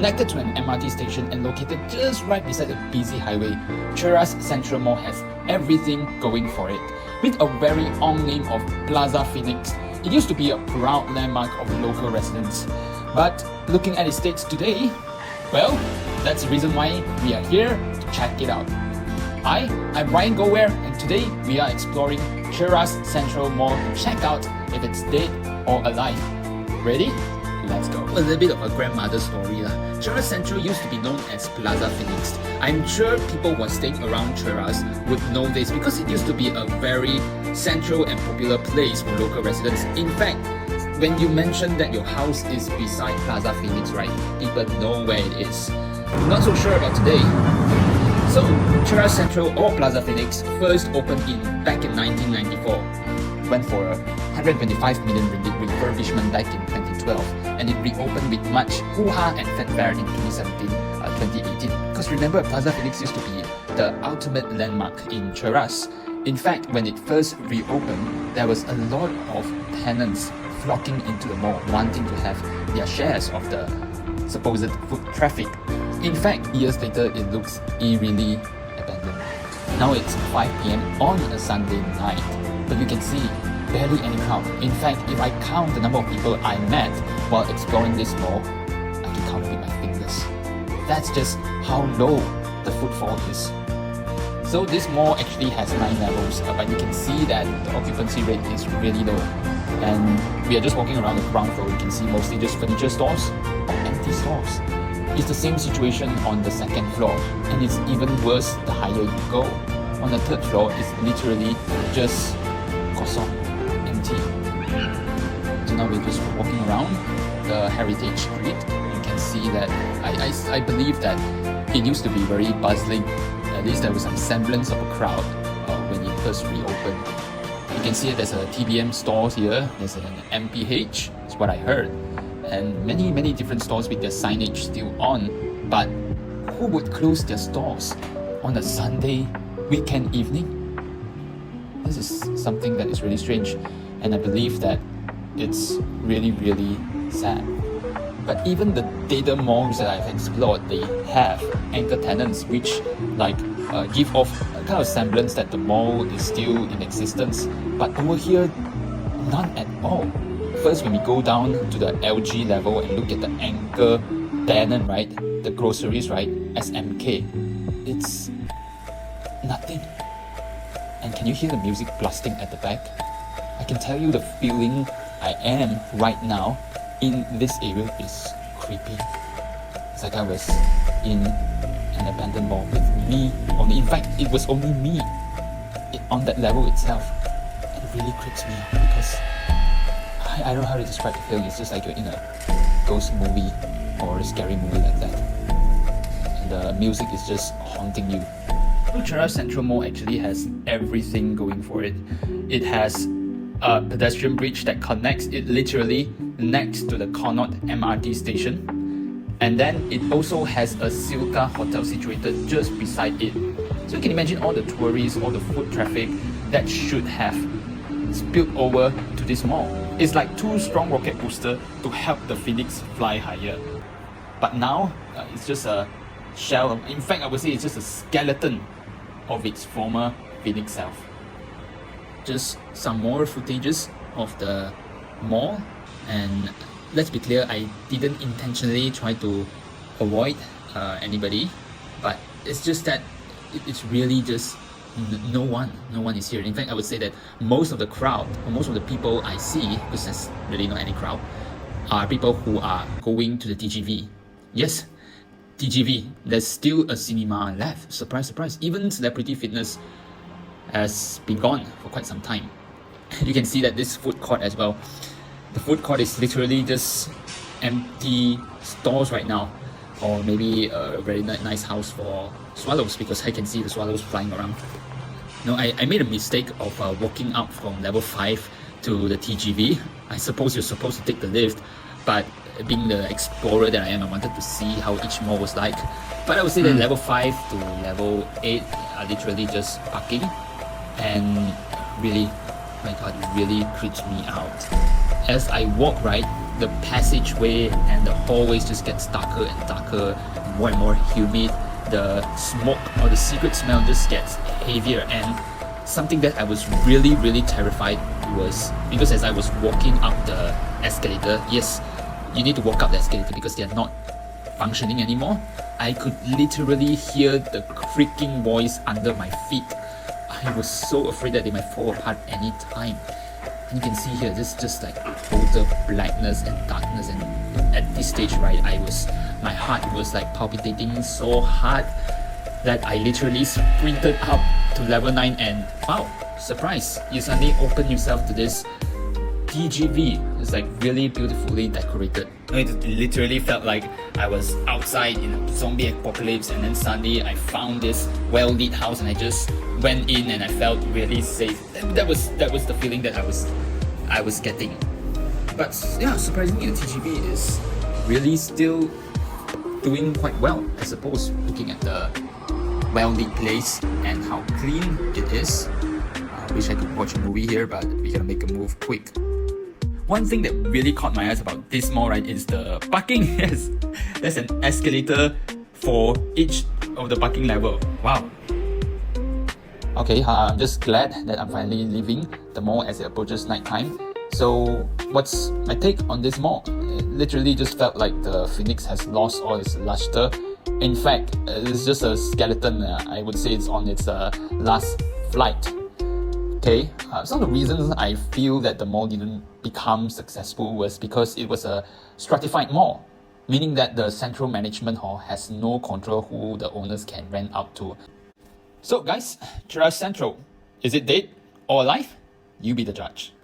Connected to an MRT station and located just right beside a busy highway, Cheras Sentral Mall has everything going for it. With a very own name of Plaza Phoenix, it used to be a proud landmark of local residents. But looking at its state today, well, that's the reason why we are here to check it out. I'm Ryan Gower, and today we are exploring Cheras Sentral Mall to check out if it's dead or alive. Ready? Let's go. A little bit of a grandmother story lah. Cheras Sentral used to be known as Plaza Phoenix. I'm sure people who are staying around Cheras would know this because it used to be a very central and popular place for local residents. In fact, when you mention that your house is beside Plaza Phoenix, right, people know where it is. Not so sure about today. So, Cheras Sentral or Plaza Phoenix first opened back in 1994. Went for a 125 million ringgit refurbishment back in 2012, and it reopened with much hoo-ha and fanfare in 2018. Because remember, Plaza Phoenix used to be the ultimate landmark in Cheras. In fact, when it first reopened, there was a lot of tenants flocking into the mall, wanting to have their shares of the supposed foot traffic. In fact, years later, it looks eerily abandoned. Now it's 5 PM on a Sunday night, but you can see barely any crowd. In fact, if I count the number of people I met while exploring this mall, I can count it with my fingers. That's just how low the footfall is. So this mall actually has 9 levels, but you can see that the occupancy rate is really low. And we are just walking around the ground floor. You can see mostly just furniture stores or empty stores. It's the same situation on the second floor, and it's even worse the higher you go. On the third floor, it's literally just kosong, empty. So now we're just walking around the Heritage Street. You can see that I believe that it used to be very bustling. At least there was some semblance of a crowd when it first reopened. You can see there's a TBM store here, there's an MPH, that's what I heard, and many different stores with their signage still on. But who would close their stores on a Sunday weekend evening? This is something that is really strange, and I believe that it's really sad. But even the data malls that I've explored, they have anchor tenants which give off a kind of semblance that the mall is still in existence. But over here, none at all. First, when we go down to the LG level and look at the anchor tenant, right, the groceries, right, SMK, it's nothing. And can you hear the music blasting at the back? I can tell you the feeling I am right now in this area is creepy. It's like I was in an abandoned mall with me only. In fact, it was only me on that level itself. And it really creeps me out because I don't know how to describe the feeling. It's just like you're in a ghost movie or a scary movie like that. And the music is just haunting you. Cheras Sentral Mall actually has everything going for it. It has a pedestrian bridge that connects it literally next to the Connaught MRT station. And then it also has a Silka hotel situated just beside it. So you can imagine all the tourists, all the foot traffic that should have spilled over to this mall. It's like 2 strong rocket boosters to help the Phoenix fly higher. But now, it's just a shell. In fact, I would say it's just a skeleton of its former Phoenix self. Just some more footages of the mall, and let's be clear, I didn't intentionally try to avoid anybody, but it's just that it's really just no one is here. In fact, I would say that most of the crowd, or most of the people I see, because there's really not any crowd, are people who are going to the TGV. Yes, TGV, there's still a cinema left. Surprise, surprise. Even Celebrity Fitness has been gone for quite some time. You can see that this food court as well. The food court is literally just empty stores right now, or maybe a very nice house for swallows, because I can see the swallows flying around. No, I made a mistake of walking up from level 5 to the TGV. I suppose you're supposed to take the lift, but being the explorer that I am, I wanted to see how each mall was like. But I would say that level 5 to level 8 are literally just parking, and really, my god, it really creeps me out. As I walk, right, the passageway and the hallways just gets darker and darker, more and more humid. The smoke or the secret smell just gets heavier, and something that I was really terrified was because as I was walking up the escalator, yes, you need to walk up the escalator because they're not functioning anymore. I could literally hear the creaking voice under my feet. I was so afraid that they might fall apart any time. And you can see here, this is just like total blackness and darkness, and at this stage, right, my heart was like palpitating so hard that I literally sprinted up to level 9, and wow, surprise, you suddenly open yourself to this TGV. It's like really beautifully decorated. It literally felt like I was outside in a zombie apocalypse, and then suddenly I found this well-lit house and I just went in and I felt really safe. That was the feeling that I was getting. But yeah, surprisingly, the TGV is really still doing quite well, I suppose, looking at the well-lit place and how clean it is. I wish I could watch a movie here, but we gotta make a move quick. One thing that really caught my eyes about this mall, right, is the parking. Yes, there's an escalator for each of the parking level. Wow. Okay, I'm just glad that I'm finally leaving the mall as it approaches nighttime. So, what's my take on this mall? It literally just felt like the Phoenix has lost all its luster. In fact, it's just a skeleton. I would say it's on its last flight. Okay, some of the reasons I feel that the mall didn't become successful was because it was a stratified mall, meaning that the central management hall has no control who the owners can rent out to. So guys, Cheras Central, is it dead or alive? You be the judge.